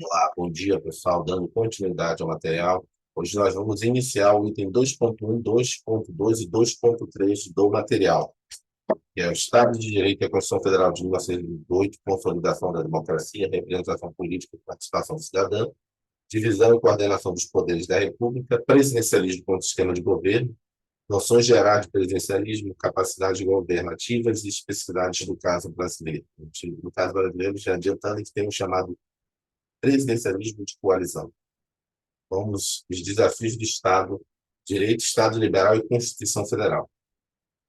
Olá, bom dia, pessoal. Dando continuidade ao material, hoje nós vamos iniciar o item 2.1, 2.2 e 2.3 do material, que é o Estado de Direito e a Constituição Federal de 1988, consolidação da democracia, representação política e participação cidadã, divisão e coordenação dos poderes da República, presidencialismo como sistema de governo, noções gerais de presidencialismo, capacidades governativas e especificidades do caso brasileiro. No caso brasileiro, já adiantando que tem um chamado presidencialismo de coalizão. Vamos os desafios do Estado, direito, Estado liberal e Constituição Federal.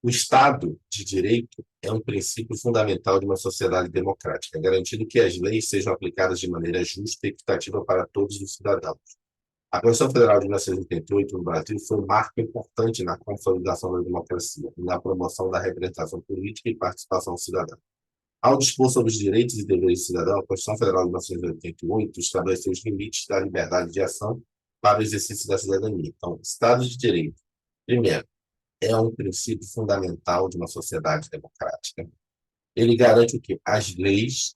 O Estado de Direito é um princípio fundamental de uma sociedade democrática, garantindo que as leis sejam aplicadas de maneira justa e equitativa para todos os cidadãos. A Constituição Federal de 1988 no Brasil foi um marco importante na consolidação da democracia e na promoção da representação política e participação cidadã. Ao dispor sobre os direitos e deveres do cidadão, a Constituição Federal de 1988 estabeleceu os limites da liberdade de ação para o exercício da cidadania. Então, Estado de Direito, primeiro, é um princípio fundamental de uma sociedade democrática. Ele garante o quê? As leis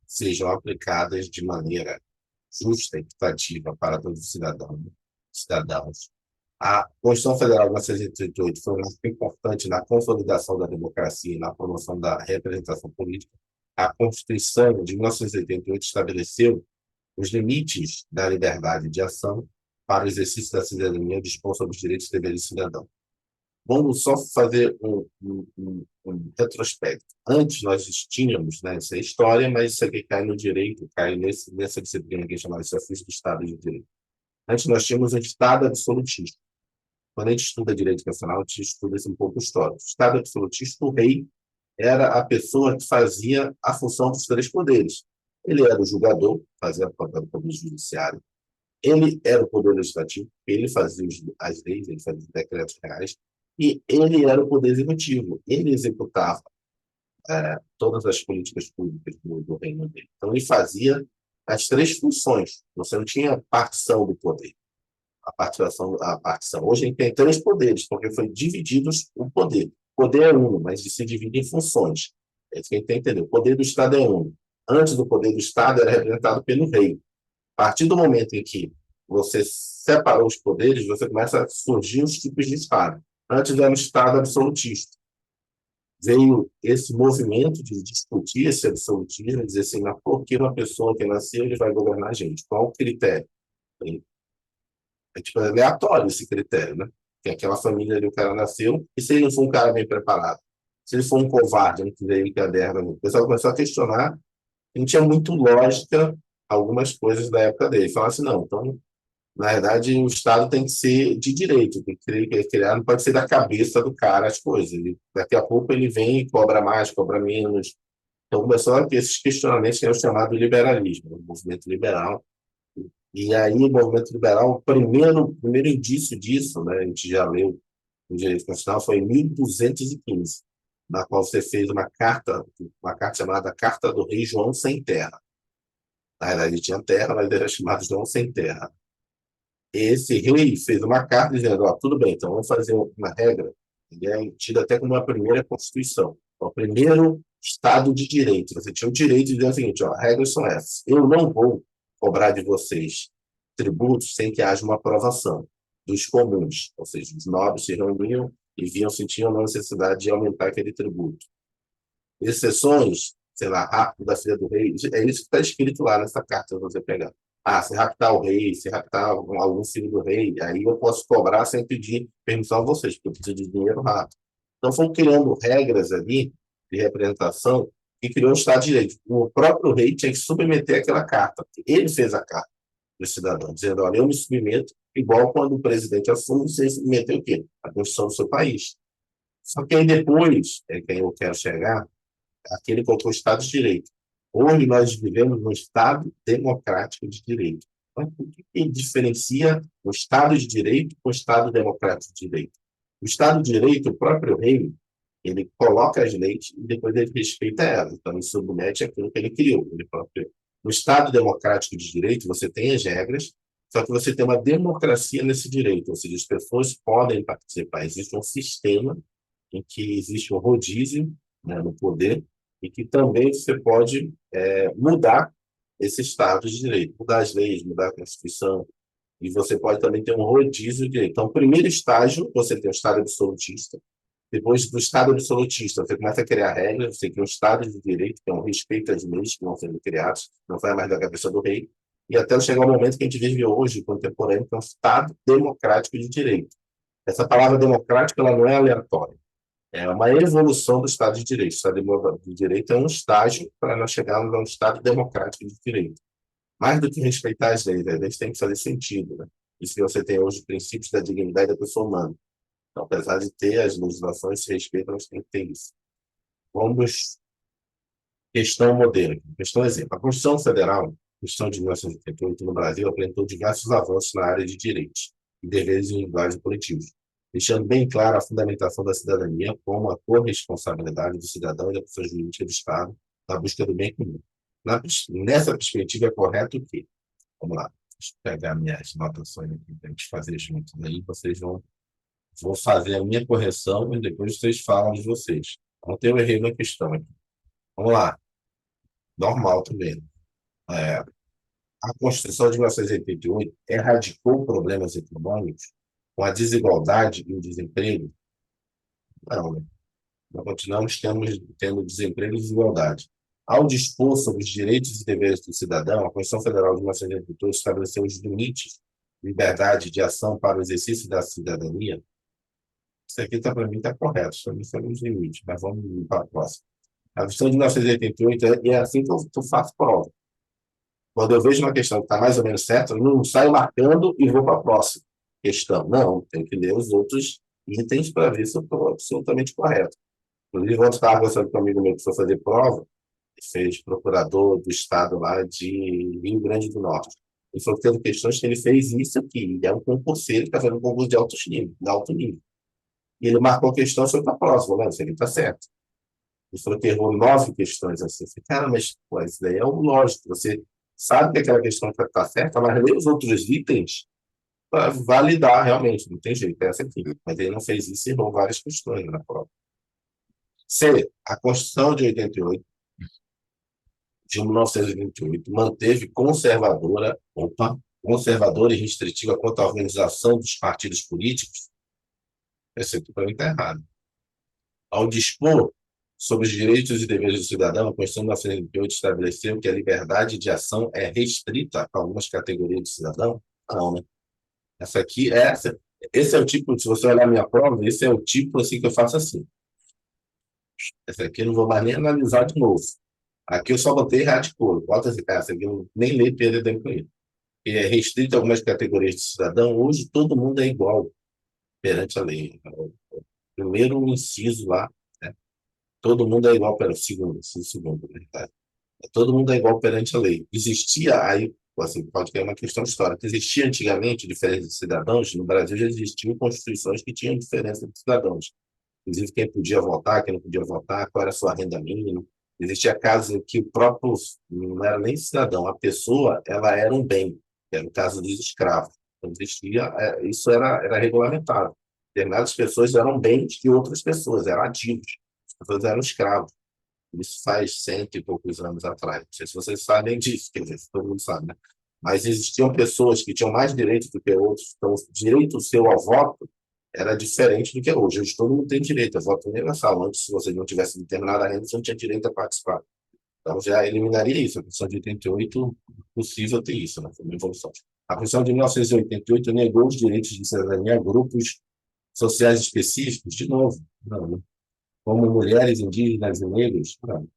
sejam aplicadas de maneira justa e equitativa para todos os cidadãos. A Constituição Federal de 1988 foi um marco importante na consolidação da democracia e na promoção da representação política. A Constituição de 1988 estabeleceu os limites da liberdade de ação para o exercício da cidadania, dispor sobre os direitos e deveres do cidadão. Vamos só fazer um retrospecto. Antes nós tínhamos, né, essa história, mas isso aqui cai no direito, cai nessa disciplina que é chamada Desafios do Estado de Direito. Antes nós tínhamos um Estado absolutista. Quando a gente estuda direito nacional, a gente estuda esse um pouco histórico. O Estado absolutista, o rei era a pessoa que fazia a função dos três poderes. Ele era o julgador, fazia o papel do poder judiciário. Ele era o poder legislativo, ele fazia as leis, ele fazia os decretos reais. E ele era o poder executivo. Ele executava todas as políticas públicas do reino dele. Então, ele fazia as três funções. Você não tinha partição do poder. A partição. Hoje a gente tem três poderes, porque foi dividido o poder. O poder é um, mas se divide em funções. É isso que a gente tem que entender. O poder do Estado é um. Antes do poder do Estado era representado pelo rei. A partir do momento em que você separou os poderes, você começa a surgir os tipos de Estado. Antes era um Estado absolutista. Veio esse movimento de discutir esse absolutismo, dizer assim, mas por que uma pessoa que nasceu ele vai governar a gente? Qual o critério? É tipo aleatório esse critério, né? Que aquela família ali o cara nasceu, e se ele não for um cara bem preparado? Se ele for um covarde, não quiser ir caderno, o pessoal começou a questionar, e não tinha muito lógica algumas coisas da época dele. Falaram assim, não, então, na verdade, o Estado tem que ser de direito, tem que criar, não pode ser da cabeça do cara as coisas. Daqui a pouco ele vem e cobra mais, cobra menos. Então começou a ter esses questionamentos que é o chamado liberalismo, o movimento liberal. E aí, o movimento liberal, o primeiro indício disso, né, a gente já leu no direito constitucional, foi em 1215, na qual você fez uma carta chamada Carta do Rei João Sem Terra. Na verdade, ele tinha terra, mas ele era chamado João Sem Terra. Esse rei fez uma carta dizendo, ó, tudo bem, então vamos fazer uma regra, ele é tido até como a primeira Constituição, o primeiro Estado de Direito. Você tinha o direito de dizer o seguinte, ó, regras são essas, eu não vou cobrar de vocês tributos sem que haja uma aprovação dos comuns, ou seja, os nobres se reuniam e viam se tinham uma necessidade de aumentar aquele tributo. Exceções, sei lá, rapto da filha do rei, é isso que está escrito lá nessa carta que você pegar. Ah, se raptar o rei, se raptar algum filho do rei, aí eu posso cobrar sem pedir permissão a vocês, porque eu preciso de dinheiro rápido. Então, foram criando regras ali de representação que criou um Estado de Direito. O próprio rei tinha que submeter aquela carta. Ele fez a carta do cidadão, dizendo, olha, eu me submeto, igual quando o presidente assume, você submeteu o quê? A Constituição do seu país. Só que aí depois, é que eu quero chegar, aquele colocou o Estado de Direito. Hoje nós vivemos num Estado democrático de direito. Então, o que diferencia o Estado de Direito com o Estado democrático de direito? O Estado de Direito, o próprio rei, ele coloca as leis e depois ele respeita elas. Então, ele submete aquilo que ele criou. Ele próprio. No Estado democrático de direito, você tem as regras, só que você tem uma democracia nesse direito, ou seja, as pessoas podem participar. Existe um sistema em que existe um rodízio, né, no poder, e que também você pode mudar esse Estado de Direito, mudar as leis, mudar a Constituição, e você pode também ter um rodízio de direito. Então, o primeiro estágio, você tem o Estado absolutista. Depois do Estado absolutista, você começa a criar regras, você cria um Estado de Direito, que é um respeito às leis que vão sendo criadas, não vai mais da cabeça do rei, e até chegar ao momento que a gente vive hoje, contemporâneo, que é um Estado democrático de direito. Essa palavra democrática ela não é aleatória. É uma evolução do Estado de Direito. O Estado de Direito é um estágio para nós chegarmos a um Estado democrático de direito. Mais do que respeitar as leis têm que fazer sentido. Né? Isso que você tem hoje, os princípios da dignidade da pessoa humana. Então, apesar de ter as legislações, se respeitam, nós temos que ter isso. Vamos, questão modelo. Questão exemplo. A Constituição Federal, a Constituição de 1988, no Brasil, apresentou diversos avanços na área de direitos e deveres individuais e coletivos, deixando bem clara a fundamentação da cidadania como a corresponsabilidade do cidadão e da pessoa jurídica do Estado na busca do bem comum. Nessa perspectiva, é correto o quê? Vamos lá. Deixa eu pegar minhas anotações aqui para a gente fazer juntos. Aí vocês vão fazer a minha correção e depois vocês falam de vocês. Ontem eu errei uma questão aqui. Vamos lá. Normal também. É, a Constituição de 1988 erradicou problemas econômicos com a desigualdade e o desemprego? Não, né? Nós continuamos tendo desemprego e desigualdade. Ao dispor sobre os direitos e deveres do cidadão, a Constituição Federal de 1988 estabeleceu os limites de liberdade de ação para o exercício da cidadania. Isso aqui, para mim, está correto. Para mim, são os limites, mas vamos para a próxima. A Constituição de 1988 é assim que eu faço prova. Quando eu vejo uma questão que está mais ou menos certa, eu não saio marcando e vou para a próxima questão. Não, tenho que ler os outros itens para ver se eu estou absolutamente correto. Inclusive, ontem estava conversando com um amigo meu que foi fazer prova, que fez procurador do estado lá de Rio Grande do Norte. Ele falou que teve questões que ele fez isso aqui. Ele é um concurseiro que está fazendo um concurso de alto nível. E ele marcou a questão sobre a próxima, né? Isso aqui está certo. Ele falou que errou 9 questões assim. Eu falei, cara, mas pô, isso daí é o lógico. Você sabe que aquela questão está certa, mas lê os outros itens para validar realmente. Não tem jeito, é essa aqui. Mas ele não fez isso e errou várias questões na prova. C. A Constituição de 88, de 1928, manteve conservadora e restritiva quanto à organização dos partidos políticos. Esse aqui para mim está errado. Ao dispor sobre os direitos e deveres do cidadão, a Constituição de 1988 estabeleceu que a liberdade de ação é restrita a algumas categorias de cidadão? Não, né? Esse é o tipo, se você olhar a minha prova, esse é o tipo assim que eu faço assim. Essa aqui eu não vou mais nem analisar de novo. Aqui eu só botei radicou. Bota essa aqui eu nem leio perder tempo com ele. E é restrito a algumas categorias de cidadão. Hoje todo mundo é igual perante a lei. O primeiro inciso lá, né? Todo mundo é igual perante o segundo, na verdade. Todo mundo é igual perante a lei. Existia aí, assim, pode ter uma questão histórica. Existia antigamente diferença de cidadãos. No Brasil já existiam constituições que tinham diferença de cidadãos. Inclusive quem podia votar, quem não podia votar, qual era a sua renda mínima. Existia casos em que o próprio não era nem cidadão, a pessoa ela era um bem, que era o caso dos escravos. Então, existia, isso era regulamentado. Determinadas pessoas eram bens de outras pessoas, eram ativos. As pessoas eram escravos. Isso faz 100 e poucos anos atrás. Não sei se vocês sabem disso, quer dizer, todo mundo sabe, né? Mas existiam pessoas que tinham mais direitos do que outros. Então, o direito seu ao voto era diferente do que é hoje. Hoje todo mundo tem direito a voto universal. Antes, se você não tivesse determinada renda, você não tinha direito a participar. Então, já eliminaria isso. A Constituição de 88, possível ter isso, né? Foi uma evolução. A Constituição de 1988 negou os direitos de cidadania a grupos sociais específicos, de novo, não, né? Como mulheres, indígenas e negros. Não.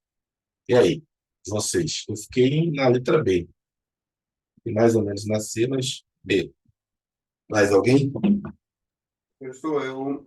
E aí, vocês? Eu fiquei na letra B. E mais ou menos na C, mas B. Mais alguém? Professor,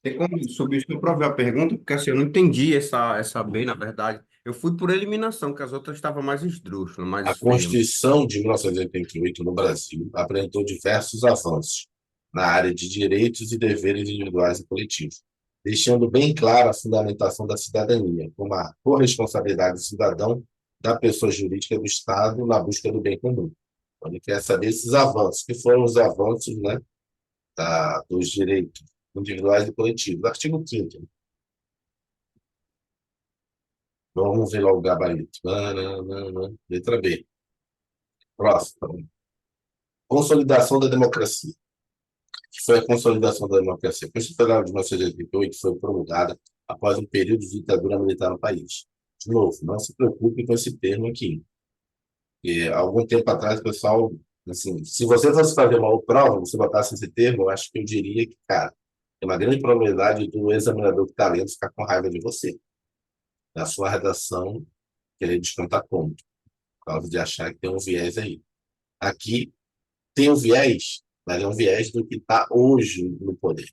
tem como substituir a pergunta, porque assim, eu não entendi essa B, na verdade. Eu fui por eliminação, que as outras estavam mais esdrúxulas, A mais feias. Constituição de 1988 no Brasil apresentou diversos avanços na área de direitos e deveres individuais e coletivos, deixando bem clara a fundamentação da cidadania, como a corresponsabilidade do cidadão da pessoa jurídica do Estado na busca do bem comum. Então, ele quer saber esses avanços, que foram os avanços, né, dos direitos individuais e coletivos. Artigo 5º. Vamos ver lá o gabarito. Letra B. Próximo. Consolidação da democracia. O que foi a consolidação da democracia? A Constituição Federal de 1988 foi promulgada após um período de ditadura militar no país. De novo, não se preocupe com esse termo aqui. E, algum tempo atrás, o pessoal, assim, se você fosse fazer uma prova, você botasse esse termo, eu acho que eu diria que, cara, tem uma grande probabilidade do examinador que está lendo ficar com raiva de você, da sua redação, querer descontar ponto, por causa de achar que tem um viés aí. Aqui tem um viés, mas é um viés do que está hoje no poder.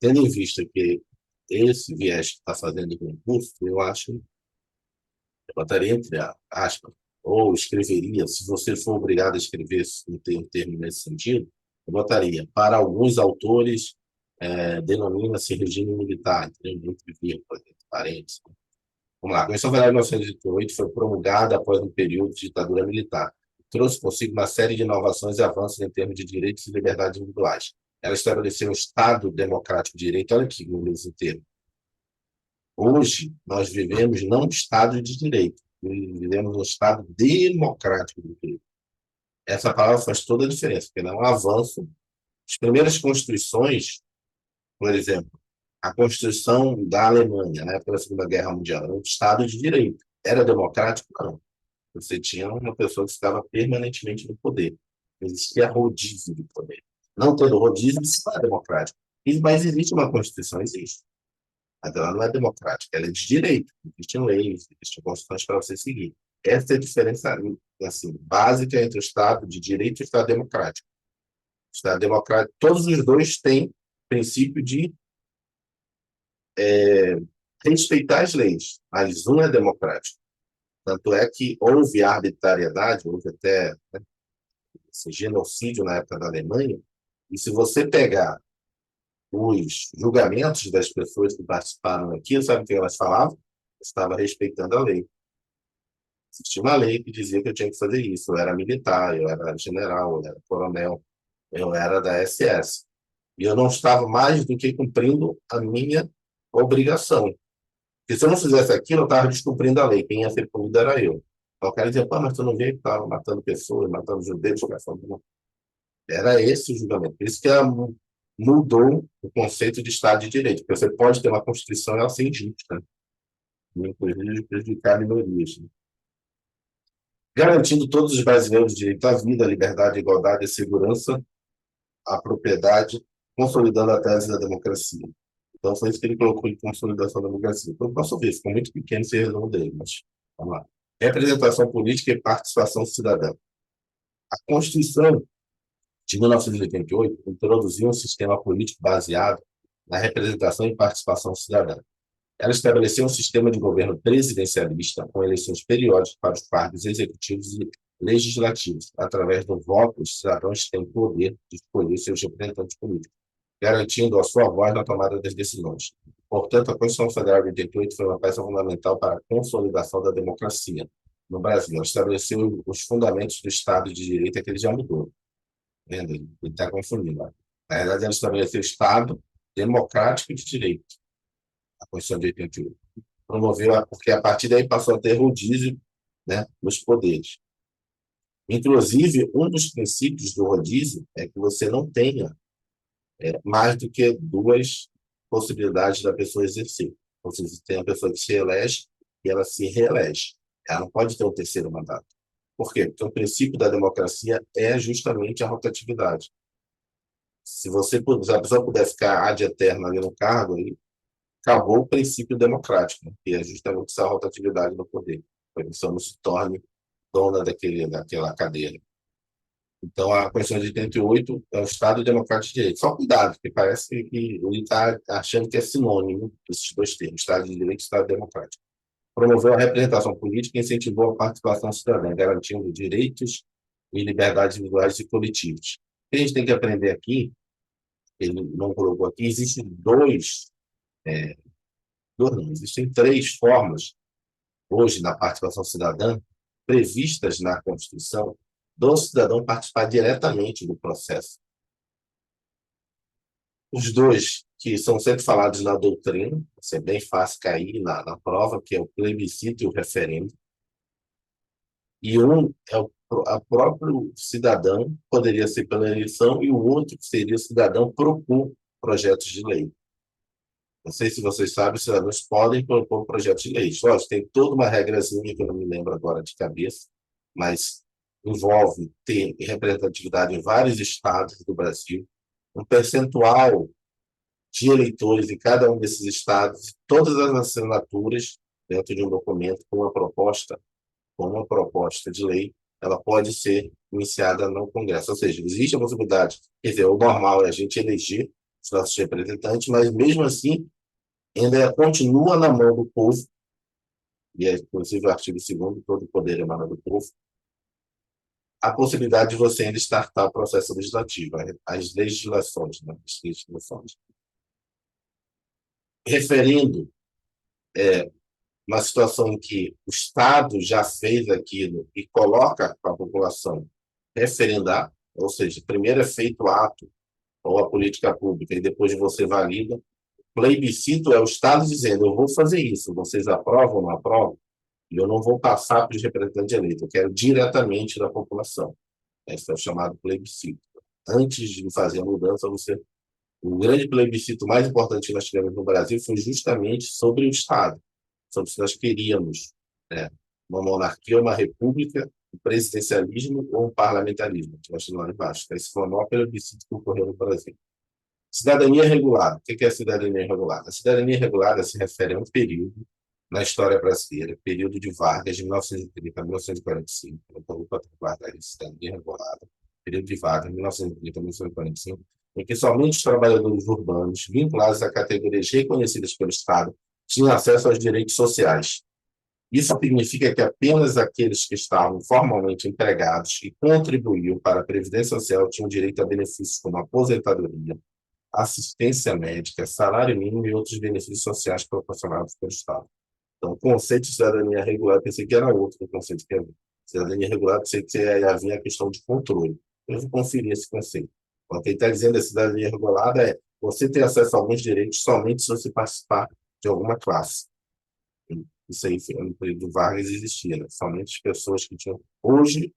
Tendo em vista que esse viés que está fazendo o concurso, eu acho, eu botaria entre aspas, ou escreveria, se você for obrigado a escrever um termo nesse sentido, eu botaria, para alguns autores, denomina-se regime militar, entre vírgulas, entre parênteses. Vamos lá, a Constituição Federal de 1988 foi promulgada após um período de ditadura militar. Trouxe consigo uma série de inovações e avanços em termos de direitos e liberdades individuais. Ela estabeleceu um Estado democrático de direito, olha aqui no inglês inteiro. Hoje, nós vivemos não um Estado de direito, vivemos um Estado democrático de direito. Essa palavra faz toda a diferença, porque ela é um avanço. As primeiras constituições, por exemplo, a Constituição da Alemanha, na época da Segunda Guerra Mundial, era um Estado de direito. Era democrático? Não. Você tinha uma pessoa que estava permanentemente no poder. Existia rodízio de poder. Não tendo rodízio, isso não é democrático. Mas existe uma Constituição, existe. Mas ela não é democrática, ela é de direito. Existem leis, existem constituições para você seguir. Essa é a diferença assim, básica entre o Estado de direito e o Estado democrático. O Estado democrático, todos os dois têm princípio de respeitar as leis, mas um é democrático. Tanto é que houve arbitrariedade, houve até, né, esse genocídio na época da Alemanha, e se você pegar os julgamentos das pessoas que participaram daquilo, sabe o que elas falavam? Estava respeitando a lei. Existia uma lei que dizia que eu tinha que fazer isso. Eu era militar, eu era general, eu era coronel, eu era da SS. E eu não estava mais do que cumprindo a minha obrigação. Porque se eu não fizesse aquilo, eu estava descumprindo a lei. Quem ia ser punido era eu. Então, o cara dizia, pô, mas tu não vê que estava matando pessoas, matando judeus, caçando. Era esse o julgamento. Por isso que ela mudou o conceito de Estado de Direito. Porque você pode ter uma Constituição e ela ser injusta, né? Inclusive prejudicar minorias, né? Garantindo todos os brasileiros direito à vida, à liberdade, à igualdade, à segurança, à propriedade, consolidando a tese da democracia. Então, foi isso que ele colocou em consolidação da democracia. Então, eu posso ver, ficou muito pequeno esse resumo dele, mas vamos lá. Representação política e participação cidadã. A Constituição de 1988 introduziu um sistema político baseado na representação e participação cidadã. Ela estabeleceu um sistema de governo presidencialista com eleições periódicas para os cargos executivos e legislativos. Através do voto, os cidadãos têm poder de escolher seus representantes políticos, garantindo a sua voz na tomada das decisões. Portanto, a Constituição Federal de 88 foi uma peça fundamental para a consolidação da democracia no Brasil. Ela estabeleceu os fundamentos do Estado de Direito, que ele já mudou. Ele está confundindo. Na verdade, ela estabeleceu o Estado democrático de direito, a Constituição de 88. Promoveu, porque a partir daí passou a ter rodízio, né, nos poderes. Inclusive, um dos princípios do rodízio é que você não tenha mais do que duas possibilidades da pessoa exercer. Ou seja, você tem a pessoa que se elege e ela se reelege. Ela não pode ter um terceiro mandato. Por quê? Porque o princípio da democracia é justamente a rotatividade. Se a pessoa puder ficar ad eterno ali no cargo, aí acabou o princípio democrático, né? Que é justamente essa rotatividade no poder. A pessoa não se torne dona daquela cadeira. Então, a Constituição de 88 é o Estado Democrático de Direito. Só cuidado, porque parece que ele está achando que é sinônimo desses dois termos, Estado de Direito e Estado Democrático. Promoveu a representação política e incentivou a participação cidadã, garantindo direitos e liberdades individuais e coletivas. O que a gente tem que aprender aqui, ele não colocou aqui, existem existem três formas, hoje, na participação cidadã, previstas na Constituição, do cidadão participar diretamente do processo. Os dois que são sempre falados na doutrina, é bem fácil cair na prova, que é o plebiscito e o referendo. E um é o próprio cidadão, poderia ser pela eleição, e o outro que seria o cidadão propor projetos de lei. Não sei se vocês sabem, os cidadãos podem propor projetos de lei. Lógico, tem toda uma regrazinha que eu não me lembro agora de cabeça, mas envolve ter representatividade em vários estados do Brasil, um percentual de eleitores em cada um desses estados, todas as assinaturas dentro de um documento com uma proposta de lei, ela pode ser iniciada no Congresso. Ou seja, existe a possibilidade, quer dizer, o normal é a gente eleger os nossos representantes, mas mesmo assim ainda continua na mão do povo, e é inclusive o artigo 2º, todo o poder emana do povo, a possibilidade de você ainda startar o processo legislativo, as legislações, né? As legislações. Referendo uma situação em que o Estado já fez aquilo e coloca para a população referendar, ou seja, primeiro é feito o ato ou a política pública e depois você valida. Plebiscito é o Estado dizendo, eu vou fazer isso, vocês aprovam ou não aprovam? E eu não vou passar para os representantes eleitos, eu quero diretamente da população. Esse é o chamado plebiscito. Antes de fazer a mudança, o grande plebiscito mais importante que nós tivemos no Brasil foi justamente sobre o Estado, sobre se nós queríamos, né, uma monarquia, uma república, um presidencialismo ou um parlamentarismo, que nós temos lá embaixo. Esse foi o maior plebiscito que ocorreu no Brasil. Cidadania regulada. O que é a cidadania regulada? A cidadania regulada se refere a um período na história brasileira, período de Vargas, de 1930 a 1945, então, vou guardar a cidadania regulada, período de Vargas, de 1930 a 1945, em que somente os trabalhadores urbanos, vinculados a categorias reconhecidas pelo Estado, tinham acesso aos direitos sociais. Isso significa que apenas aqueles que estavam formalmente empregados e contribuíam para a Previdência Social tinham direito a benefícios como aposentadoria, assistência médica, salário mínimo e outros benefícios sociais proporcionados pelo Estado. Então, o conceito de cidadania regular, pensei que era outro do conceito que havia. Cidadania regular, pensei que havia a questão de controle. Eu vou conferir esse conceito. O que ele está dizendo da cidadania regulada é você ter acesso a alguns direitos somente se você participar de alguma classe. Isso aí, no período Vargas, existia, né? Somente as pessoas que tinham. Hoje,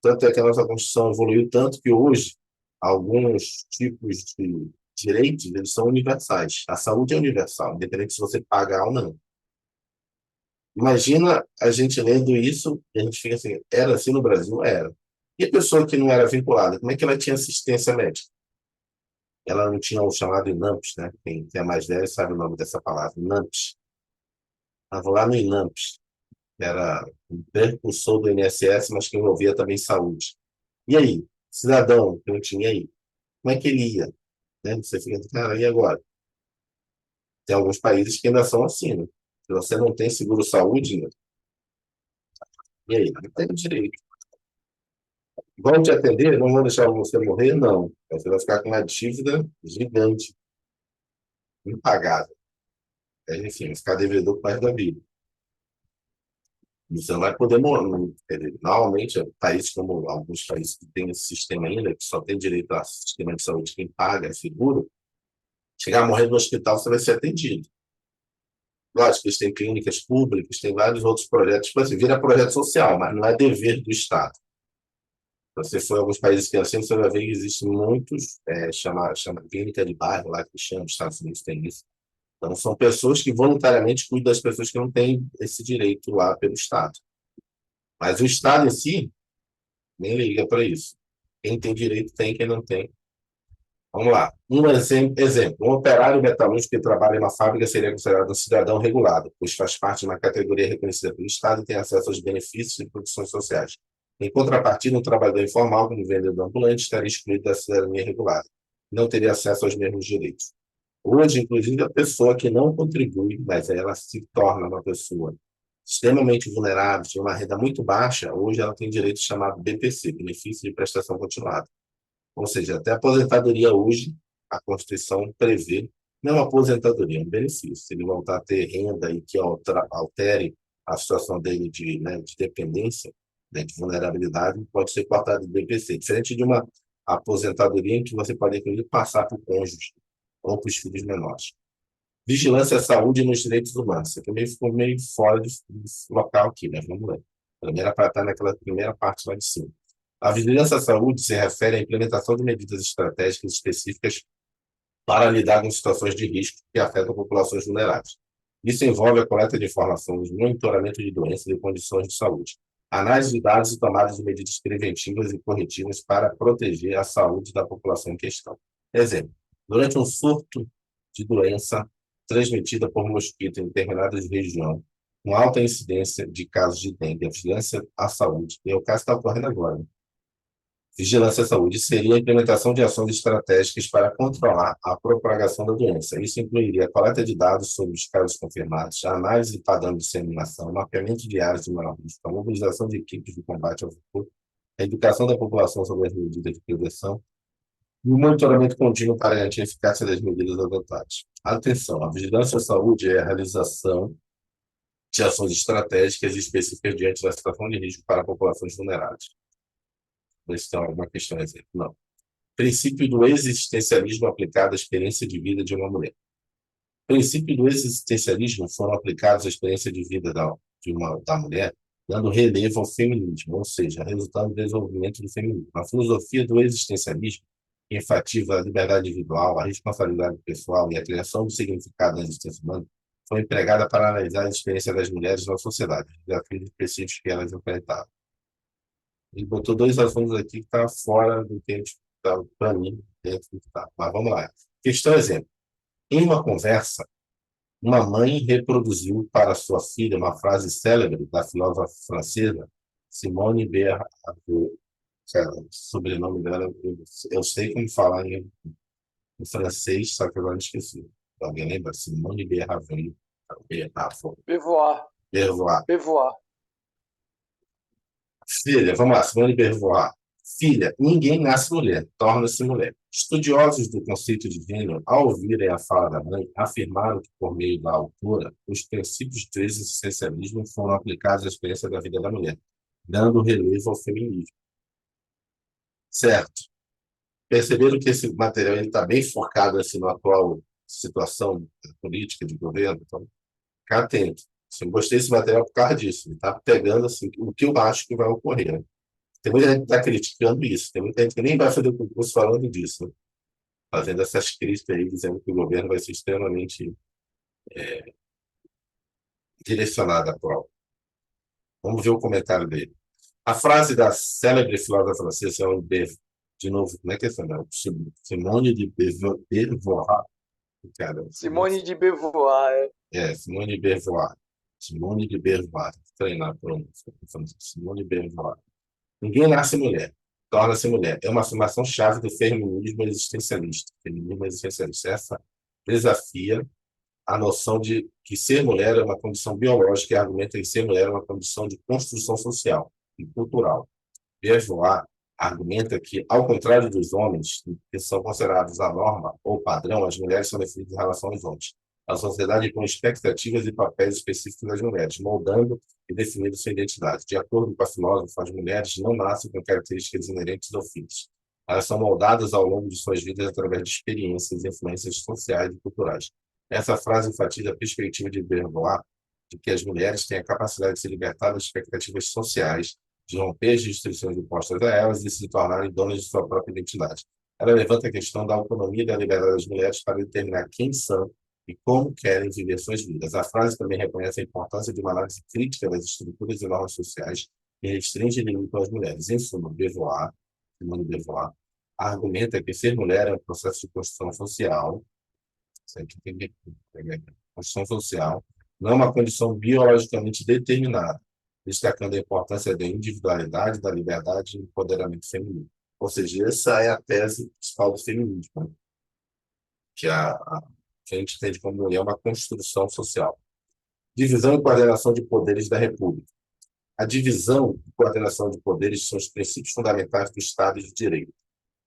tanto é que a nossa Constituição evoluiu tanto que hoje, alguns tipos de direitos, eles são universais. A saúde é universal, independente se você pagar ou não. Imagina a gente lendo isso e a gente fica assim, era assim no Brasil? Era. E a pessoa que não era vinculada, como é que ela tinha assistência médica? Ela não tinha o chamado INAMPS, né? Quem é mais velho sabe o nome dessa palavra, INAMPS. Estava lá no INAMPS, que era um precursor do INSS, mas que envolvia também saúde. E aí? Cidadão que não tinha aí? Como é que ele ia? Né? Você fica, cara, e agora? Tem alguns países que ainda são assim, né? Se você não tem seguro-saúde, né? E aí? Não tem direito. Vão te atender? Não vão deixar você morrer? Não. Você vai ficar com uma dívida gigante, impagável. Enfim, vai ficar devedor para da vida. Você não vai poder morrer. Normalmente, países como alguns países que têm esse sistema ainda, que só tem direito a sistema de saúde quem paga, é seguro, chegar a morrer no hospital, você vai ser atendido. Lógico que eles têm clínicas públicas, tem vários outros projetos, tipo assim, vira projeto social, mas não é dever do Estado. Se você for em alguns países que assim, você vai ver que existem muitos, chama clínica de bairro lá que chama, os Estados Unidos tem isso. Então, são pessoas que voluntariamente cuidam das pessoas que não têm esse direito lá pelo Estado. Mas o Estado em si nem liga para isso. Quem tem direito tem, quem não tem. Vamos lá. Um exemplo. Um operário metalúrgico que trabalha em uma fábrica seria considerado um cidadão regulado, pois faz parte de uma categoria reconhecida pelo Estado e tem acesso aos benefícios e produções sociais. Em contrapartida, um trabalhador informal, como vendedor ambulante, estaria excluído da cidadania regulada. Não teria acesso aos mesmos direitos. Hoje, inclusive, a pessoa que não contribui, mas ela se torna uma pessoa extremamente vulnerável, de uma renda muito baixa, hoje ela tem direito chamado BPC, Benefício de Prestação Continuada. Ou seja, até a aposentadoria hoje, a Constituição prevê, não aposentadoria, é um benefício. Se ele voltar a ter renda e que altere a situação dele de, né, de dependência, né, de vulnerabilidade, pode ser cortado de BPC. Diferente de uma a aposentadoria em que você pode inclusive passar para o cônjuge ou para os filhos menores. Vigilância à saúde e nos direitos humanos. Isso aqui ficou meio fora do local aqui, mas vamos ler. Primeira para estar naquela primeira parte lá de cima. A vigilância à saúde se refere à implementação de medidas estratégicas específicas para lidar com situações de risco que afetam populações vulneráveis. Isso envolve a coleta de informações, monitoramento de doenças e condições de saúde, análise de dados e tomada de medidas preventivas e corretivas para proteger a saúde da população em questão. Exemplo, durante um surto de doença transmitida por mosquito em determinada região, com alta incidência de casos de dengue, a vigilância à saúde, e o caso está ocorrendo agora, né? Vigilância à saúde seria a implementação de ações estratégicas para controlar a propagação da doença. Isso incluiria a coleta de dados sobre os casos confirmados, a análise de padrão de disseminação, mapeamento de áreas de maior risco, a mobilização de equipes de combate ao vírus, a educação da população sobre as medidas de prevenção e o monitoramento contínuo para garantir a eficácia das medidas adotadas. Atenção, a vigilância à saúde é a realização de ações estratégicas e específicas diante da situação de risco para populações vulneráveis. Mas tem alguma questão, exemplo? Não. Princípio do existencialismo aplicado à experiência de vida de uma mulher. Princípio do existencialismo foram aplicados à experiência de vida da mulher, dando relevo ao feminismo, ou seja, resultando do desenvolvimento do feminismo. A filosofia do existencialismo, que enfatiza a liberdade individual, a responsabilidade pessoal e a criação do significado da existência humana, foi empregada para analisar a experiência das mulheres na sociedade, os desafios específicos que elas enfrentavam. Ele botou dois assuntos aqui que estão fora do que está, para mim, dentro do que está. Mas vamos lá. Questão exemplo. Em uma conversa, uma mãe reproduziu para sua filha uma frase célebre da filósofa francesa Simone Beauvoir. O sobrenome dela, eu sei como falar em francês, só que agora eu esqueci. Alguém lembra? Simone Beauvoir. Beauvoir. Beauvoir. Beauvoir. Filha, vamos lá, Simone de Beauvoir. Filha, ninguém nasce mulher, torna-se mulher. Estudiosos do conceito de gênero, ao ouvirem a fala da mãe, afirmaram que, por meio da autora, os princípios do existencialismo foram aplicados à experiência da vida da mulher, dando relevo ao feminismo. Certo. Perceberam que esse material está bem focado assim, na atual situação política de governo? Então, fica atento. Eu gostei desse material por causa disso. Ele está pegando assim, o que eu acho que vai ocorrer. Né? Tem muita gente que está criticando isso. Tem muita gente que nem vai fazer o concurso falando disso. Né? Fazendo essas críticas aí, dizendo que o governo vai ser extremamente direcionado à prova. Vamos ver o comentário dele. A frase da célebre filósofa francesa, de novo, como é que é essa? Simone de Beauvoir. Cara, Simone de Beauvoir. Simone de Beauvoir. Simone de Beauvoir. Treinar a pronúncia. Simone de Beauvoir. Ninguém nasce mulher, torna-se mulher. É uma afirmação chave do feminismo existencialista. Feminismo existencialista. Essa desafia a noção de que ser mulher é uma condição biológica e argumenta que ser mulher é uma condição de construção social e cultural. Beauvoir argumenta que, ao contrário dos homens, que são considerados a norma ou padrão, as mulheres são definidas em relação aos homens. A sociedade impõe expectativas e papéis específicos das mulheres, moldando e definindo sua identidade. De acordo com a filósofa, as mulheres não nascem com características inerentes ao ofício. Elas são moldadas ao longo de suas vidas através de experiências e influências sociais e culturais. Essa frase enfatiza a perspectiva de Beauvoir de que as mulheres têm a capacidade de se libertar das expectativas sociais, de romper as restrições impostas a elas e se tornarem donas de sua própria identidade. Ela levanta a questão da autonomia e da liberdade das mulheres para determinar quem são e como querem viver suas vidas. A frase também reconhece a importância de uma análise crítica das estruturas e normas sociais que restringem e limitam as mulheres. Em suma, Simone de Beauvoir, argumenta que ser mulher é um processo de construção social, construção social, não é uma condição biologicamente determinada, destacando a importância da individualidade, da liberdade e do empoderamento feminino. Ou seja, essa é a tese principal do feminismo, né? Que a gente entende como mulher uma construção social. Divisão e coordenação de poderes da República. A divisão e coordenação de poderes são os princípios fundamentais do Estado de Direito.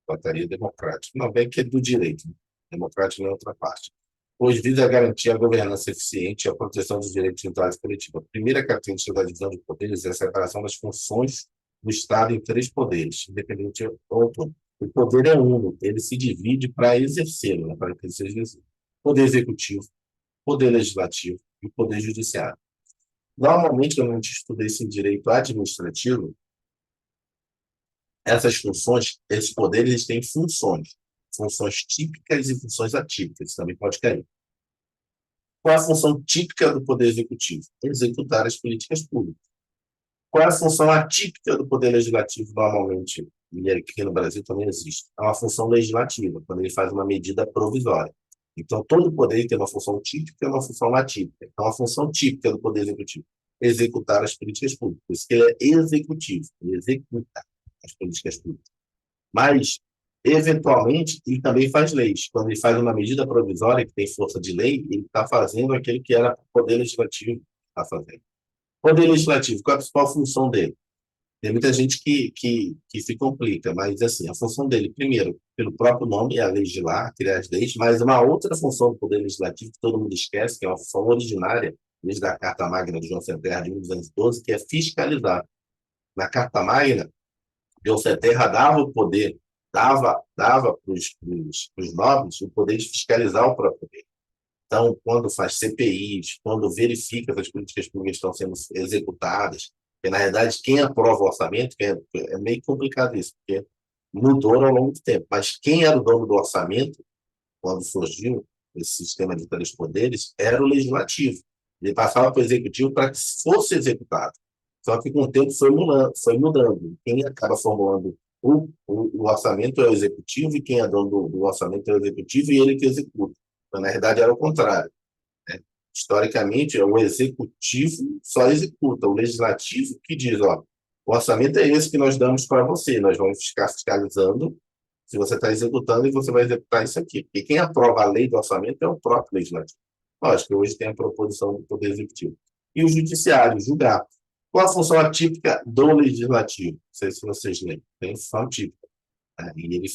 Trataria democrático. Não, bem que é do direito. Né? Democrático não é outra parte. Pois visa garantir a governança eficiente e a proteção dos direitos individuais e coletivos. A primeira característica da divisão de poderes é a separação das funções do Estado em três poderes, independente ou autônomo. O poder é uno, ele se divide para exercê-lo, né, para que ele seja exercido. Poder executivo, poder legislativo e poder judiciário. Normalmente, quando a gente estuda isso em direito administrativo, essas funções, esses poderes, eles têm funções. Funções típicas e funções atípicas, também pode cair. Qual é a função típica do poder executivo? Executar as políticas públicas. Qual é a função atípica do poder legislativo, normalmente? E aqui no Brasil também existe. É uma função legislativa, quando ele faz uma medida provisória. Então, todo poder tem uma função típica e uma função atípica. Então, a função típica do poder executivo é executar as políticas públicas. Por isso que ele é executivo, ele executa as políticas públicas. Mas, eventualmente, ele também faz leis. Quando ele faz uma medida provisória que tem força de lei, ele está fazendo aquilo que era o poder legislativo está fazendo. Poder legislativo, qual é a principal função dele? Tem muita gente que se complica, mas assim, a função dele, primeiro, pelo próprio nome, é legislar, criar as leis, mas uma outra função do Poder Legislativo que todo mundo esquece, que é uma função originária, desde a Carta Magna de João Sem-Terra de 1212, que é fiscalizar. Na Carta Magna, João Sem-Terra dava o poder, dava para os nobres o poder de fiscalizar o próprio poder. Então, quando faz CPIs, quando verifica que as políticas públicas estão sendo executadas, porque, na realidade, quem aprova o orçamento, é meio complicado isso, porque mudou ao longo do tempo, mas quem era o dono do orçamento, quando surgiu esse sistema de três poderes, era o legislativo. Ele passava para o executivo para que fosse executado. Só que com o tempo foi mudando. Quem acaba formulando o orçamento é o executivo, e quem é dono do orçamento é o executivo, e ele que executa. Mas, na verdade, era o contrário, né? Historicamente, o executivo só executa, o legislativo que diz, ó, o orçamento é esse que nós damos para você, nós vamos ficar fiscalizando se você está executando e você vai executar isso aqui. Porque quem aprova a lei do orçamento é o próprio legislativo. Lógico que hoje tem a proposição do Poder Executivo. E o judiciário, julgar. Qual a função atípica do legislativo? Não sei se vocês lembram. Tem função atípica, né? E ele